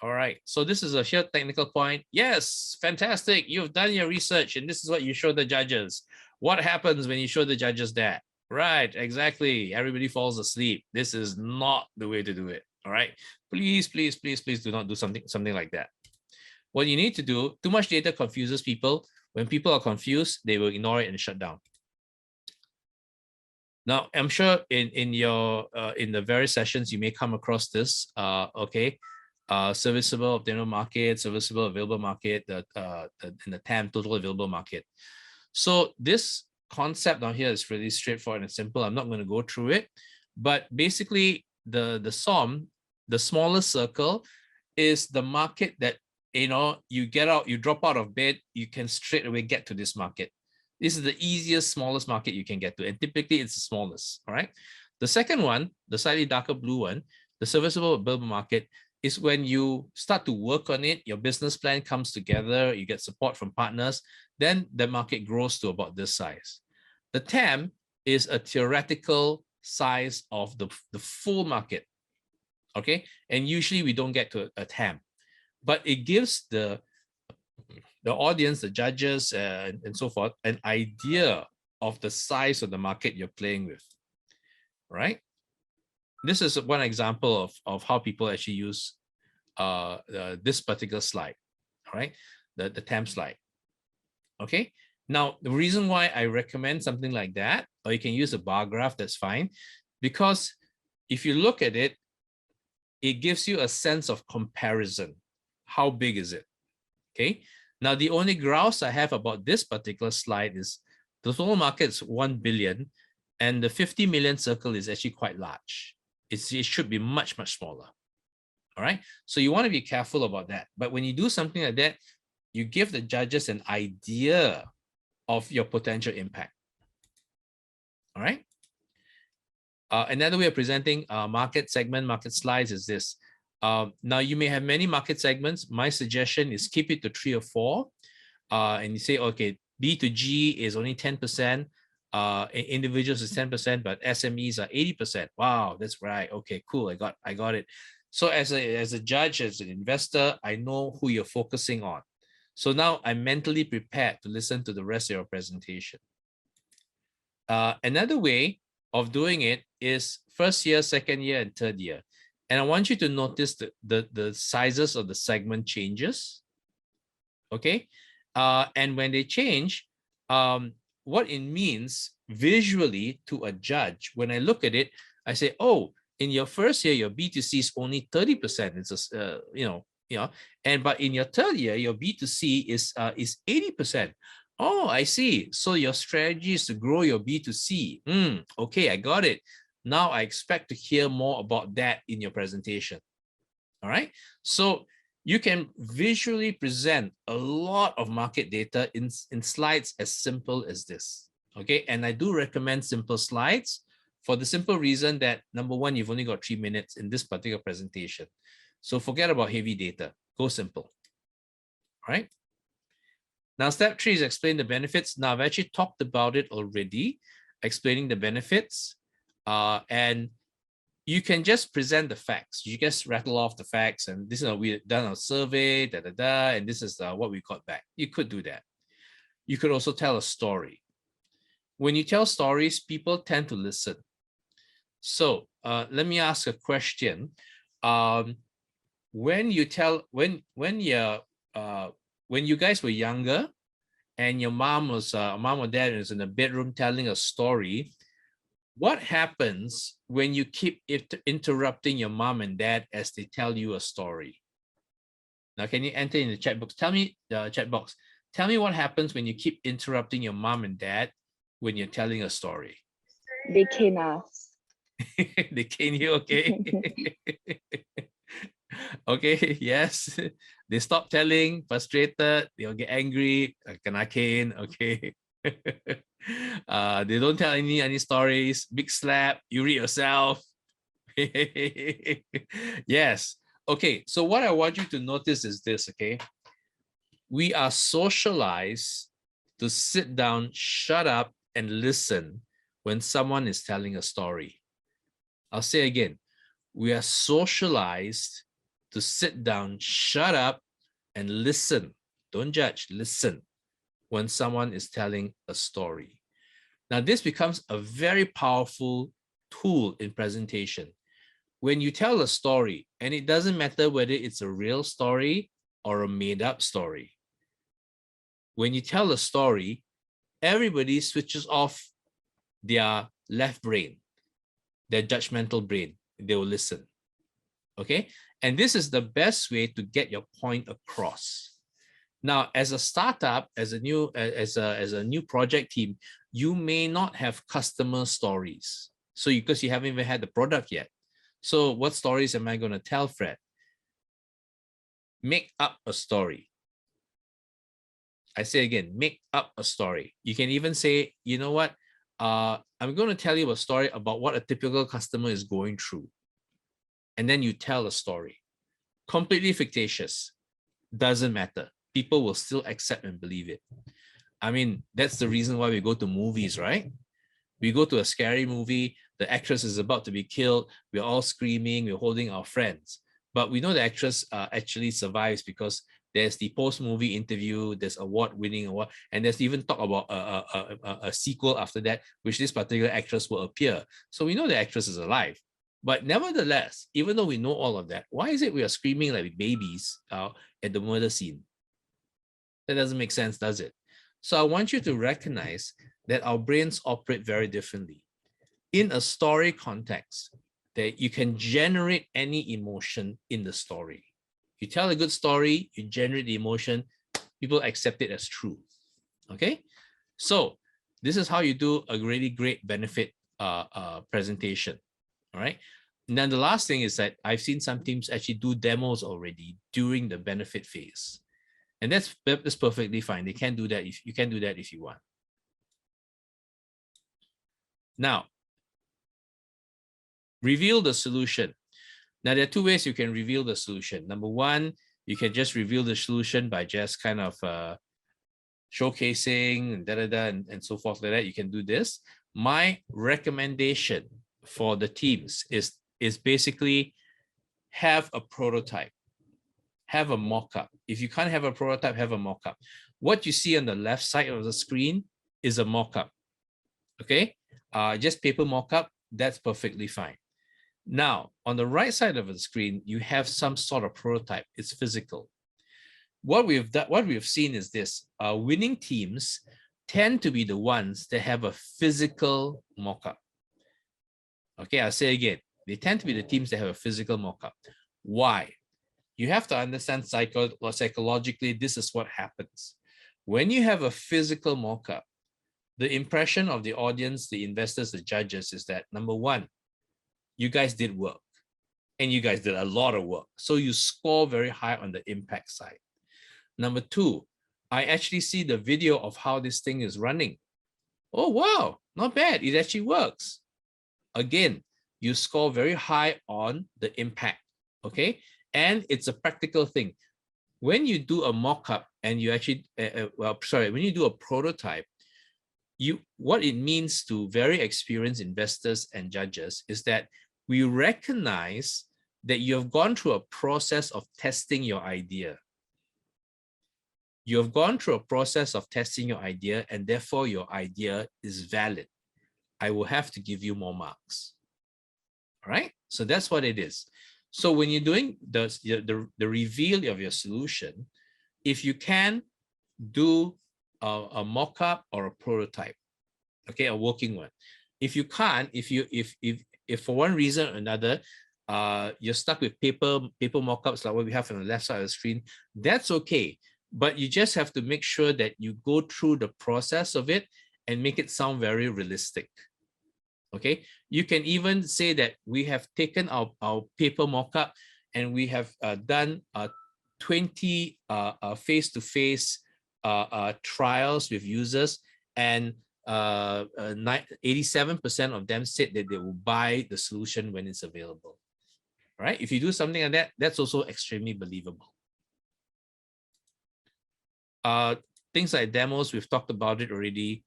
Speaker 1: All right. So this is a sheer technical point. Yes, fantastic. You've done your research and this is what you show the judges. What happens when you show the judges that? Right, exactly. Everybody falls asleep. This is not the way to do it. All right. Please, please, please, please do not do something like that. What you need to do, too much data confuses people. When people are confused, they will ignore it and shut down. Now, I'm sure in the various sessions, you may come across this. Okay. Serviceable obtainable market, serviceable available market, and the TAM, total available market. So this concept down here is really straightforward and simple. I'm not going to go through it, but basically the SOM, the smallest circle, is the market that you drop out of bed, you can straight away get to this market. This is the easiest, smallest market you can get to, and typically it's the smallest. All right. The second one, the slightly darker blue one, the serviceable available market, is when you start to work on it, your business plan comes together, you get support from partners, then the market grows to about this size. The TAM is a theoretical size of the full market, okay? And usually we don't get to a TAM, but it gives the audience, the judges, and so forth, an idea of the size of the market you're playing with, right? This is one example of how people actually use this particular slide, all right? The TAM slide. Okay. Now, the reason why I recommend something like that, or you can use a bar graph, that's fine, because if you look at it, it gives you a sense of comparison. How big is it? Okay. Now, the only grouse I have about this particular slide is the total market is 1 billion, and the 50 million circle is actually quite large. It should be much, much smaller. All right. So you want to be careful about that. But when you do something like that, you give the judges an idea of your potential impact. All right. Another way of presenting market segment, market slides is this. Now, you may have many market segments. My suggestion is keep it to 3 or 4. And you say, okay, B to G is only 10%. Individuals is 10%, but SMEs are 80%. Wow, that's right. Okay, cool. I got it. So as a judge, as an investor, I know who you're focusing on. So now I'm mentally prepared to listen to the rest of your presentation. Another way of doing it is first year, second year, and third year. And I want you to notice the sizes of the segment changes. Okay. And when they change, what it means visually to a judge, when I look at it, I say, oh, in your first year, your B2C is only 30%. It's a, and but in your third year, your B2C is 80%. Oh, I see. So your strategy is to grow your B2C. Okay, I got it. Now I expect to hear more about that in your presentation. All right. So you can visually present a lot of market data in slides as simple as this. Okay. And I do recommend simple slides for the simple reason that, number one, you've only got 3 minutes in this particular presentation. So forget about heavy data. Go simple. All right. Now, step 3 is explain the benefits. Now, I've actually talked about it already, explaining the benefits. And you can just present the facts. You just rattle off the facts, and this is we've done a survey, and this is what we got back. You could do that. You could also tell a story. When you tell stories, people tend to listen. So let me ask a question. When you guys were younger, and your mom or dad was in the bedroom telling a story, what happens when you keep interrupting your mom and dad as they tell you a story? Now, can you enter in the chat box? Tell me, tell me what happens when you keep interrupting your mom and dad when you're telling a story.
Speaker 2: They cane us.
Speaker 1: They cane you, okay? Okay, yes. They stop telling, frustrated, they'll get angry, can I cane, okay? They don't tell any stories, big slap, you read yourself. Yes. Okay, so what I want you to notice is this, okay? We are socialized to sit down, shut up, and listen when someone is telling a story. I'll say again, we are socialized to sit down, shut up, and listen. Don't judge, listen when someone is telling a story. Now, this becomes a very powerful tool in presentation. When you tell a story, and it doesn't matter whether it's a real story or a made-up story. When you tell a story, everybody switches off their left brain, their judgmental brain. They will listen. Okay? And this is the best way to get your point across. Now, as a startup, as a new project team, you may not have customer stories. So because you haven't even had the product yet. So what stories am I going to tell, Fred? Make up a story. I say again, make up a story. You can even say, you know what? I'm going to tell you a story about what a typical customer is going through. And then you tell a story. Completely fictitious. Doesn't matter. People will still accept and believe it. I mean, that's the reason why we go to movies, right? We go to a scary movie, the actress is about to be killed, we're all screaming, we're holding our friends. But we know the actress actually survives because there's the post-movie interview, there's award-winning award, and there's even talk about a sequel after that, which this particular actress will appear. So we know the actress is alive. But nevertheless, even though we know all of that, why is it we are screaming like babies at the murder scene? That doesn't make sense, does it? So I want you to recognize that our brains operate very differently. In a story context, that you can generate any emotion in the story. You tell a good story, you generate the emotion, people accept it as true. Okay? So this is how you do a really great benefit presentation. All right. And then the last thing is that I've seen some teams actually do demos already during the benefit phase. And that's perfectly fine. They can do that if you can do that if you want. Now, reveal the solution. Now, there are two ways you can reveal the solution. Number one, you can just reveal the solution by just kind of showcasing and so forth like that. You can do this. My recommendation for the teams is basically have a prototype, have a mock-up. If you can't have a prototype, have a mock-up. What you see on the left side of the screen is a mock-up. Okay, just paper mock-up, that's perfectly fine. Now, on the right side of the screen, you have some sort of prototype. It's physical. What we've seen is this: winning teams tend to be the ones that have a physical mock-up. Okay, I'll say again, they tend to be the teams that have a physical mock-up. Why? You have to understand psychologically, this is what happens. When you have a physical mock-up, the impression of the audience, the investors, the judges is that, number one, you guys did work and you guys did a lot of work. So you score very high on the impact side. Number two, I actually see the video of how this thing is running. Oh, wow, not bad. It actually works. Again, you score very high on the impact, okay? And it's a practical thing. When you do a mock-up and you actually, when you do a prototype, what it means to very experienced investors and judges is that we recognize that you have gone through a process of testing your idea. You have gone through a process of testing your idea, and therefore your idea is valid. I will have to give you more marks. All right, so that's what it is. So when you're doing the reveal of your solution, if you can do a mock-up or a prototype, okay, a working one. If you can't, if for one reason or another, you're stuck with paper mock-ups like what we have on the left side of the screen, that's okay. But you just have to make sure that you go through the process of it and make it sound very realistic. Okay, you can even say that we have taken our paper mock-up and we have done 20 face-to-face trials with users, and 87% of them said that they will buy the solution when it's available. All right, if you do something like that, that's also extremely believable. Things like demos, we've talked about it already.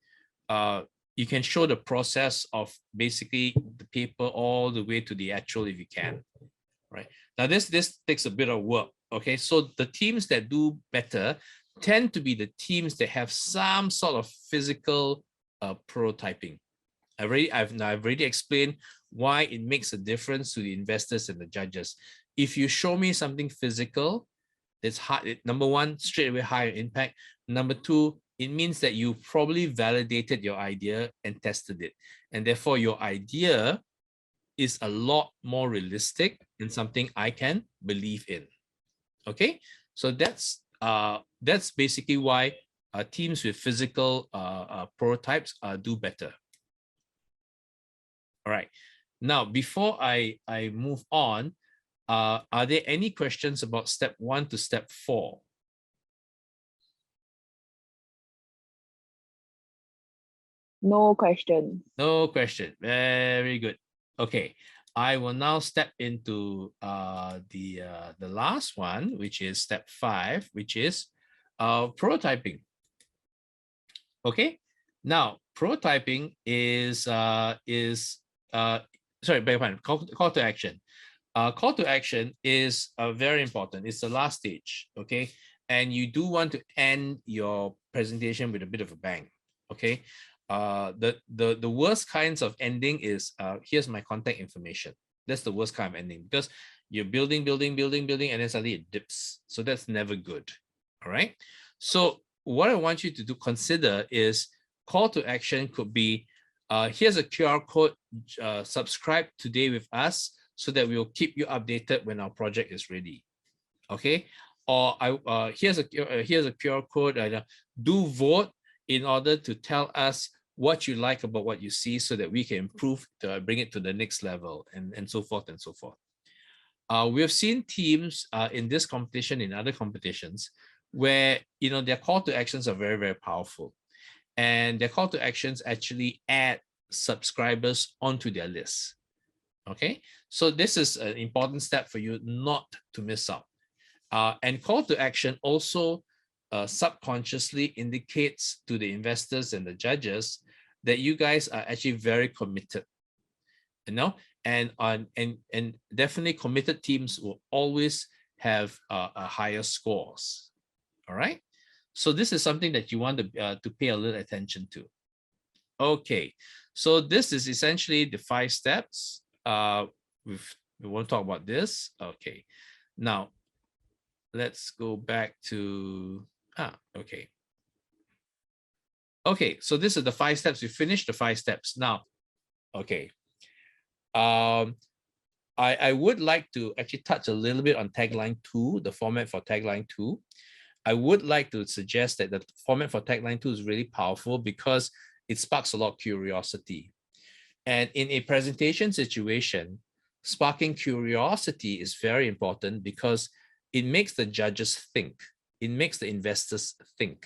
Speaker 1: You can show the process of basically the paper all the way to the actual if you can, right? Now this takes a bit of work, okay? So the teams that do better tend to be the teams that have some sort of physical prototyping. I've already explained why it makes a difference to the investors and the judges. If you show me something physical, it's hard. Number one, straight away higher impact. Number two, it means that you probably validated your idea and tested it. And therefore your idea is a lot more realistic and something I can believe in. Okay, so that's basically why teams with physical prototypes do better. All right, now before I move on, are there any questions about step 1 to step 4?
Speaker 2: No question.
Speaker 1: No question. Very good. Okay, I will now step into the last one, which is step 5, which is prototyping. Okay, now prototyping is sorry, beg your pardon, call to action. Call to action is very important. It's the last stage, okay? And you do want to end your presentation with a bit of a bang, okay? The worst kinds of ending is here's my contact information. That's the worst kind of ending, because you're building, and then suddenly it dips. So that's never good, all right? So what I want you to consider is call to action could be, here's a QR code, subscribe today with us, so that we will keep you updated when our project is ready, okay? Or here's a QR code, do vote in order to tell us what you like about what you see, so that we can improve to bring it to the next level, and so forth and so forth. We have seen teams in this competition, in other competitions, where their call to actions are very, very powerful, and their call to actions actually add subscribers onto their list. Okay, so this is an important step for you not to miss out. And call to action also subconsciously indicates to the investors and the judges that you guys are actually very committed, and definitely committed teams will always have a higher scores. All right, so this is something that you want to pay a little attention to. Okay, so this is essentially the 5 steps. we won't talk about this. Okay. Now, let's go back to, okay. Okay, so this is the 5 steps. We finished the 5 steps. Now, okay. I would like to actually touch a little bit on tagline 2, the format for tagline 2. I would like to suggest that the format for tagline 2 is really powerful because it sparks a lot of curiosity. And in a presentation situation, sparking curiosity is very important because it makes the judges think. It makes the investors think.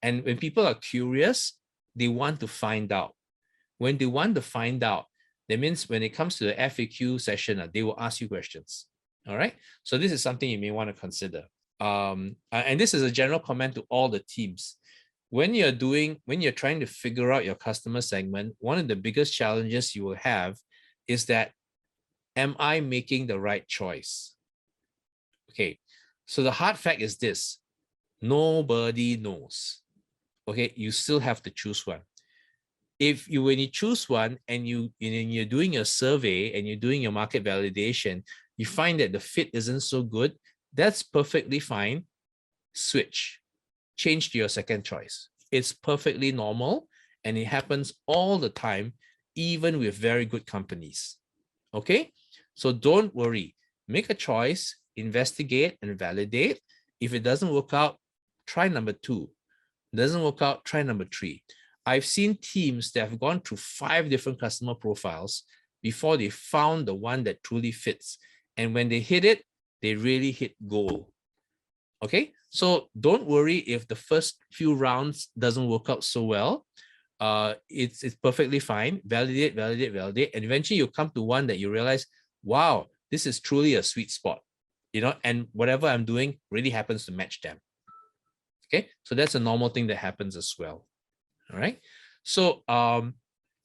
Speaker 1: And when people are curious, they want to find out. When they want to find out, that means when it comes to the FAQ session, they will ask you questions. All right. So this is something you may want to consider. And this is a general comment to all the teams. When you're trying to figure out your customer segment, one of the biggest challenges you will have is that, am I making the right choice? Okay. So the hard fact is this: nobody knows. Okay. You still have to choose one. When you choose one and you're doing your survey and you're doing your market validation, you find that the fit isn't so good, that's perfectly fine. Switch, change to your second choice. It's perfectly normal and it happens all the time, even with very good companies. Okay, so don't worry. Make a choice, investigate and validate. If it doesn't work out, try number 2. Doesn't work out, try number 3. I've seen teams that have gone through 5 different customer profiles before they found the one that truly fits. And when they hit it, they really hit gold. Okay, so don't worry if the first few rounds doesn't work out so well. It's perfectly fine. Validate, validate, validate. And eventually you come to one that you realize, wow, this is truly a sweet spot. And whatever I'm doing really happens to match them. Okay, so that's a normal thing that happens as well. All right. So